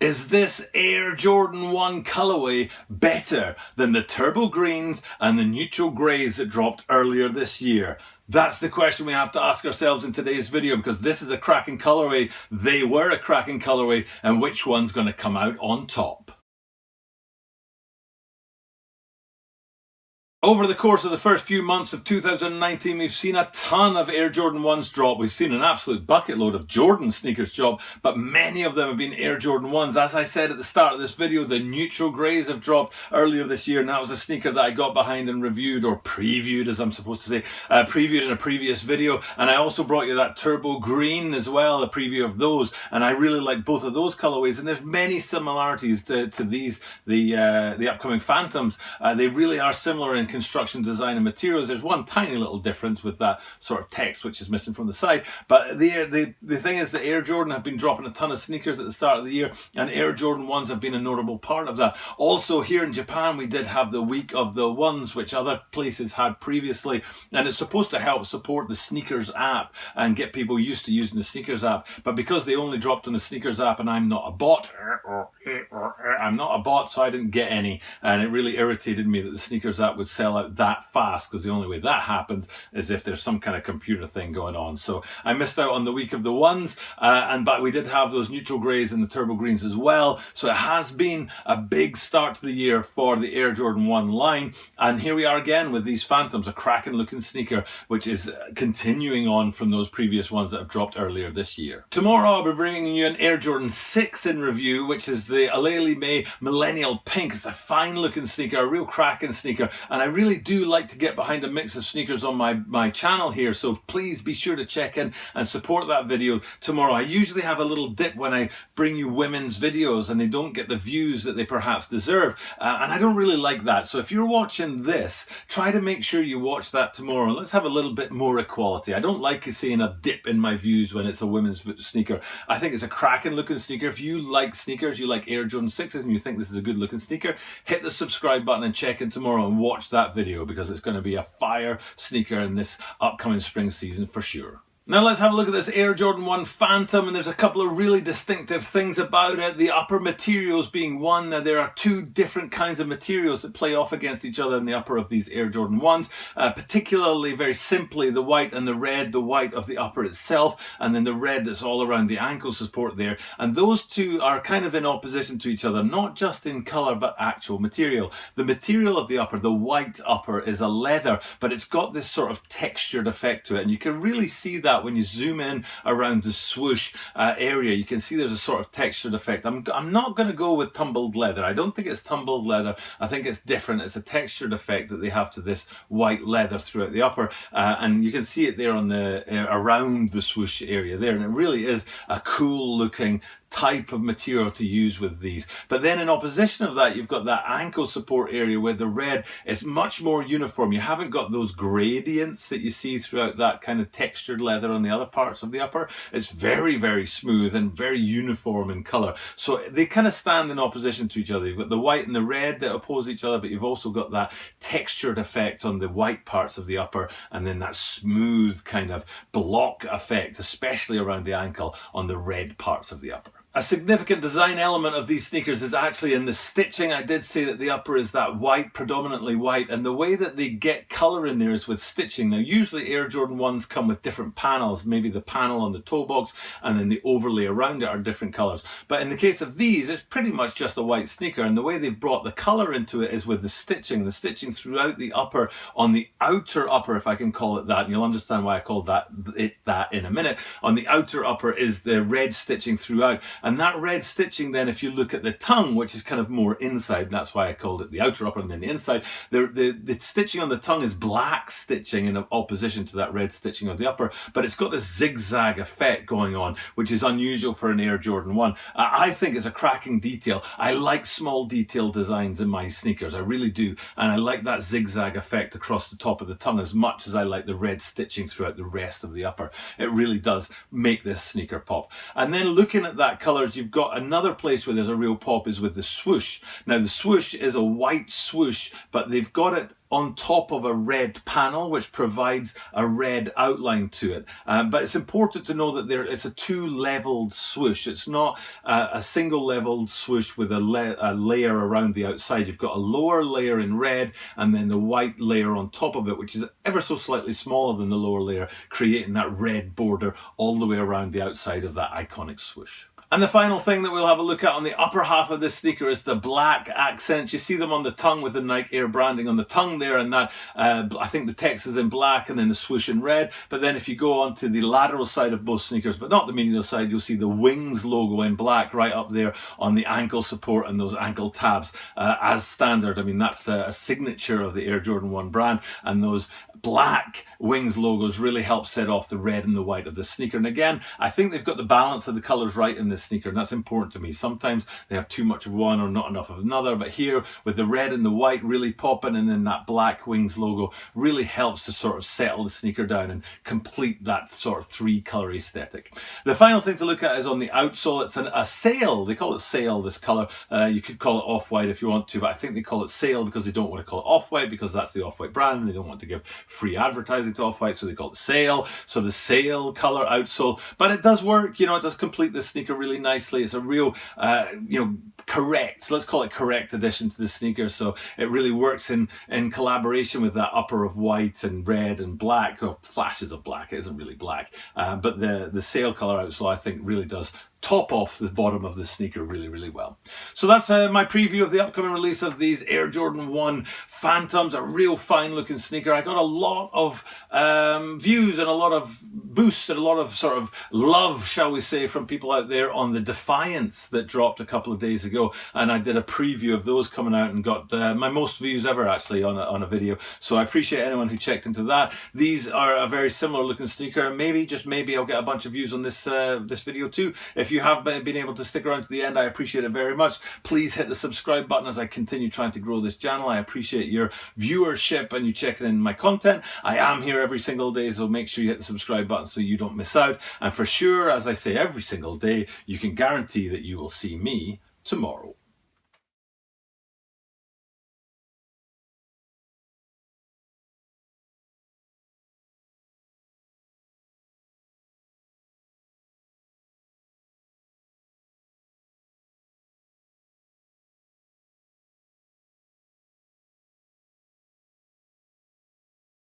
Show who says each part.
Speaker 1: Is this Air Jordan 1 colorway better than the turbo greens and the neutral greys that dropped earlier this year? That's the question we have to ask ourselves in today's video, because this is a cracking colorway, they were a cracking colorway, and which one's going to come out on top? Over the course of the first few months of 2019, we've seen a ton of Air Jordan 1s drop. We've seen an absolute bucket load of Jordan sneakers drop, but many of them have been Air Jordan 1s. As I said at the start of this video, the neutral greys have dropped earlier this year, and that was a sneaker that I got behind and reviewed, or previewed as I'm supposed to say, previewed in a previous video. And I also brought you that turbo green as well, a preview of those. And I really like both of those colorways, and there's many similarities to these, the upcoming Phantoms. They really are similar in construction, design and materials. There's one tiny little difference with that sort of text which is missing from the side, but the thing is that Air Jordan have been dropping a ton of sneakers at the start of the year, and Air Jordan 1s have been a notable part of that. Also here in Japan we did have the week of the ones, which other places had previously, and it's supposed to help support the sneakers app and get people used to using the sneakers app, but because they only dropped on the sneakers app and I'm not a bot, so I didn't get any, and it really irritated me that the sneakers app would sell out that fast, because the only way that happens is if there's some kind of computer thing going on. So I missed out on the week of the ones, but we did have those neutral greys and the turbo greens as well. So it has been a big start to the year for the Air Jordan 1 line, and here we are again with these Phantoms, a cracking looking sneaker which is continuing on from those previous ones that have dropped earlier this year. Tomorrow I'll be bringing you an Air Jordan 6 in review, which is the Aleli May Millennial Pink. It's a fine looking sneaker, a real cracking sneaker, and I really do like to get behind a mix of sneakers on my channel here, so please be sure to check in and support that video tomorrow. I usually have a little dip when I bring you women's videos and they don't get the views that they perhaps deserve, and I don't really like that. So if you're watching this, try to make sure you watch that tomorrow. Let's have a little bit more equality. I don't like seeing a dip in my views when it's a women's sneaker. I think it's a cracking looking sneaker. If you like sneakers, you like Air Jordan 6s and you think this is a good looking sneaker, hit the subscribe button and check in tomorrow and watch that video, because it's going to be a fire sneaker in this upcoming spring season for sure. Now let's have a look at this Air Jordan 1 Phantom, and there's a couple of really distinctive things about it. The upper materials being one. Now there are two different kinds of materials that play off against each other in the upper of these Air Jordan 1s, particularly very simply the white and the red, the white of the upper itself, and then the red that's all around the ankle support there. And those two are kind of in opposition to each other, not just in colour but actual material. The material of the upper, the white upper, is a leather, but it's got this sort of textured effect to it, and you can really see that when you zoom in around the swoosh area. You can see there's a sort of textured effect. I'm not going to go with tumbled leather. I don't think it's tumbled leather. I think it's different. It's a textured effect that they have to this white leather throughout the upper, and you can see it there on the around the swoosh area there, and it really is a cool looking type of material to use with these. But then in opposition of that, you've got that ankle support area where the red is much more uniform. You haven't got those gradients that you see throughout that kind of textured leather on the other parts of the upper. It's very, very smooth and very uniform in colour. So they kind of stand in opposition to each other. You've got the white and the red that oppose each other, but you've also got that textured effect on the white parts of the upper, and then that smooth kind of block effect, especially around the ankle, on the red parts of the upper. A significant design element of these sneakers is actually in the stitching. I did say that the upper is that white, predominantly white, and the way that they get colour in there is with stitching. Now usually Air Jordan 1s come with different panels, maybe the panel on the toe box and then the overlay around it are different colours. But in the case of these, it's pretty much just a white sneaker, and the way they've brought the colour into it is with the stitching throughout the upper, on the outer upper, if I can call it that, and you'll understand why I called that in a minute. On the outer upper is the red stitching throughout. And that red stitching then, if you look at the tongue, which is kind of more inside, that's why I called it the outer upper and then the inside, the stitching on the tongue is black stitching in opposition to that red stitching of the upper, but it's got this zigzag effect going on, which is unusual for an Air Jordan 1. I think it's a cracking detail. I like small detail designs in my sneakers, I really do, and I like that zigzag effect across the top of the tongue as much as I like the red stitching throughout the rest of the upper. It really does make this sneaker pop. And then looking at that colour colours, you've got another place where there's a real pop is with the swoosh. Now the swoosh is a white swoosh, but they've got it on top of a red panel, which provides a red outline to it. But it's important to know that it's a two-leveled swoosh. It's not a single-leveled swoosh with a layer around the outside. You've got a lower layer in red and then the white layer on top of it, which is ever so slightly smaller than the lower layer, creating that red border all the way around the outside of that iconic swoosh. And the final thing that we'll have a look at on the upper half of this sneaker is the black accents. You see them on the tongue with the Nike Air branding on the tongue there, and that I think the text is in black and then the swoosh in red. But then if you go onto the lateral side of both sneakers, but not the medial side, you'll see the Wings logo in black right up there on the ankle support and those ankle tabs as standard. I mean, that's a signature of the Air Jordan 1 brand, and those black Wings logos really help set off the red and the white of the sneaker. And again, I think they've got the balance of the colours right in this sneaker, and that's important to me. Sometimes they have too much of one or not enough of another, but here with the red and the white really popping, and then that black Wings logo really helps to sort of settle the sneaker down and complete that sort of three-colour aesthetic. The final thing to look at is on the outsole. It's a sail. They call it sail, this colour. You could call it off-white if you want to, but I think they call it sail because they don't want to call it off-white, because that's the off-white brand and they don't want to give free advertising to Off-White, so they call it sail. So the sail color outsole, but it does work, you know, it does complete the sneaker really nicely. It's a real, correct, let's call it correct addition to the sneaker. So it really works in collaboration with that upper of white and red and black, or flashes of black. It isn't really black, but the sail color outsole I think really does top off the bottom of the sneaker really, really well. So that's my preview of the upcoming release of these Air Jordan 1 Phantoms, a real fine looking sneaker. I got a lot of views and a lot of boost and a lot of sort of love, shall we say, from people out there on the Defiance that dropped a couple of days ago, and I did a preview of those coming out and got my most views ever actually on a video. So I appreciate anyone who checked into that. These are a very similar looking sneaker, and maybe, just maybe, I'll get a bunch of views on this this video too. If you have been able to stick around to the end, I appreciate it very much. Please hit the subscribe button as I continue trying to grow this channel. I appreciate your viewership and you checking in my content. I am here every single day, so make sure you hit the subscribe button so you don't miss out. And for sure, as I say every single day, you can guarantee that you will see me tomorrow.